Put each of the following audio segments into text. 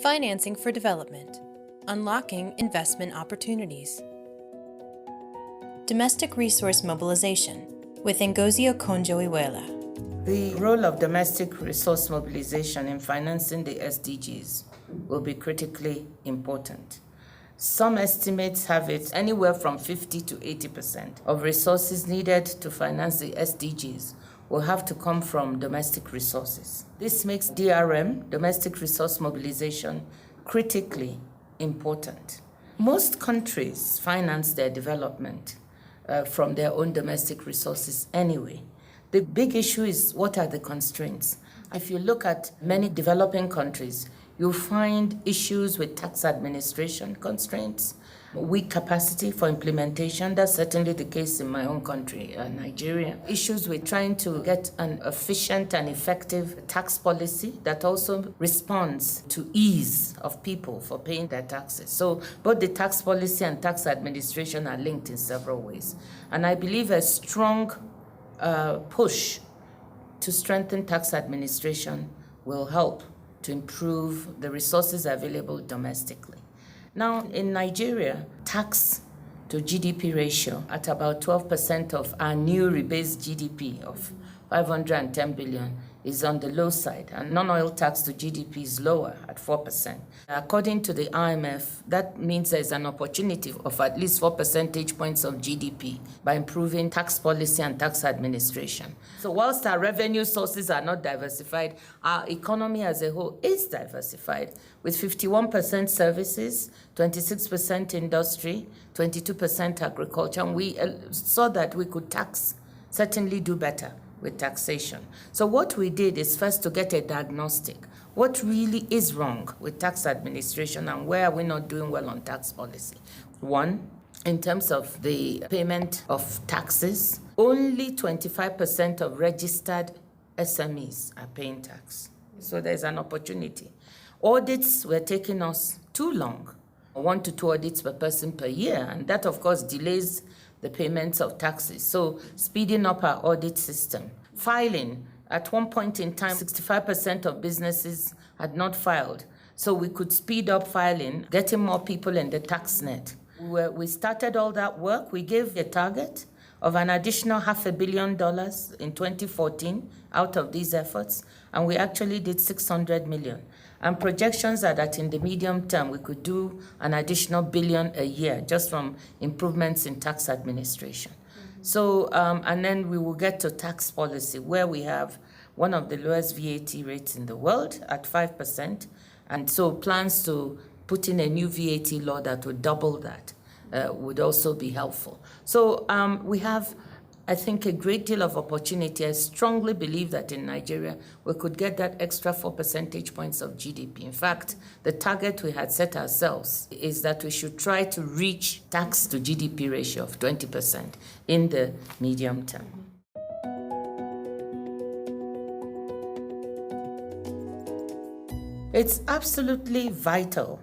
Financing for Development, Unlocking Investment Opportunities. Domestic Resource Mobilization with Ngozi Okonjo-Iweala. The role of domestic resource mobilization in financing the SDGs will be critically important. Some estimates have it anywhere from 50 to 80% of resources needed to finance the SDGs will have to come from domestic resources. This makes DRM, domestic resource mobilization, critically important. Most countries finance their development from their own domestic resources anyway. The big issue is, what are the constraints? If you look at many developing countries, you'll find issues with tax administration constraints, weak capacity for implementation. That's certainly the case in my own country, Nigeria. Issues with trying to get an efficient and effective tax policy that also responds to ease of people for paying their taxes. So both the tax policy and tax administration are linked in several ways. And I believe a strong push to strengthen tax administration will help to improve the resources available domestically. Now, in Nigeria, tax to GDP ratio at about 12% of our new rebased GDP of 510 billion is on the low side, and non-oil tax to GDP is lower at 4%. According to the IMF, that means there's an opportunity of at least 4 percentage points of GDP by improving tax policy and tax administration. So whilst our revenue sources are not diversified, our economy as a whole is diversified, with 51% services, 26% industry, 22% agriculture, and we saw that we could certainly do better with taxation. So what we did is first to get a diagnostic. What really is wrong with tax administration and where are we not doing well on tax policy? One, in terms of the payment of taxes, only 25% of registered SMEs are paying tax. So there's an opportunity. Audits were taking us too long, 1 to 2 audits per person per year, and that of course delays the payments of taxes. So speeding up our audit system. Filing, at one point in time, 65% of businesses had not filed. So we could speed up filing, getting more people in the tax net. We started all that work. We gave a target of an additional $500 million in 2014 out of these efforts, and we actually did 600 million. And projections are that in the medium term, we could do an additional billion a year just from improvements in tax administration. Mm-hmm. So, and then we will get to tax policy, where we have one of the lowest VAT rates in the world at 5%. And so plans to put in a new VAT law that would double that would also be helpful. So we have, I think, a great deal of opportunity. I strongly believe that in Nigeria, we could get that extra 4 percentage points of GDP. In fact, the target we had set ourselves is that we should try to reach tax to GDP ratio of 20% in the medium term. It's absolutely vital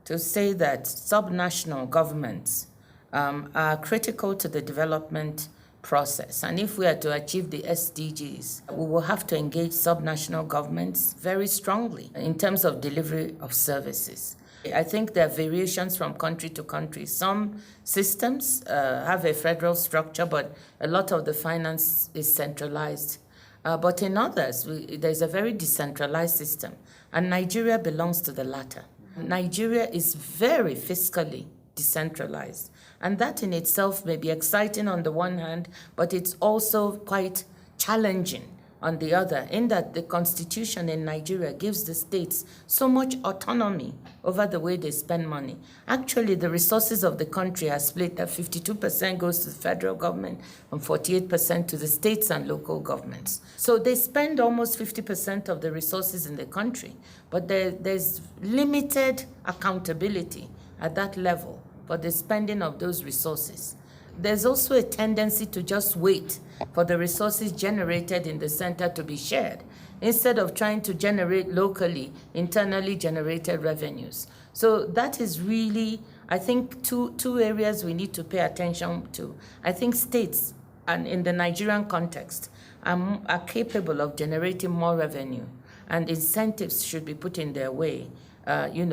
to say that subnational governments are critical to the development process. And if we are to achieve the SDGs, we will have to engage subnational governments very strongly in terms of delivery of services. I think there are variations from country to country. Some systems have a federal structure, but a lot of the finance is centralized. But in others, there's a very decentralized system, and Nigeria belongs to the latter. Nigeria is very fiscally decentralized, and that in itself may be exciting on the one hand, but it's also quite challenging on the other, in that the constitution in Nigeria gives the states so much autonomy over the way they spend money. Actually, the resources of the country are split that 52% goes to the federal government and 48% to the states and local governments. So they spend almost 50% of the resources in the country, but there's limited accountability at that level for the spending of those resources. There's also a tendency to just wait for the resources generated in the center to be shared, instead of trying to generate locally, internally generated revenues. So that is really, I think, two areas we need to pay attention to. I think states, and in the Nigerian context, are capable of generating more revenue, and incentives should be put in their way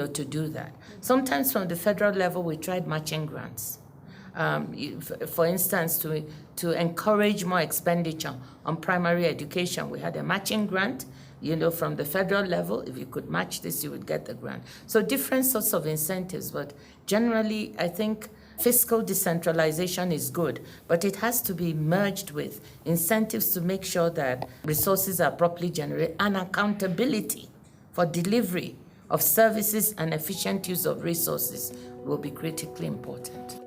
to do that. Sometimes from the federal level, we tried matching grants. For instance, to encourage more expenditure on primary education, we had a matching grant, from the federal level. If you could match this, you would get the grant. So different sorts of incentives, but generally, I think fiscal decentralization is good, but it has to be merged with incentives to make sure that resources are properly generated, and accountability for delivery of services and efficient use of resources will be critically important.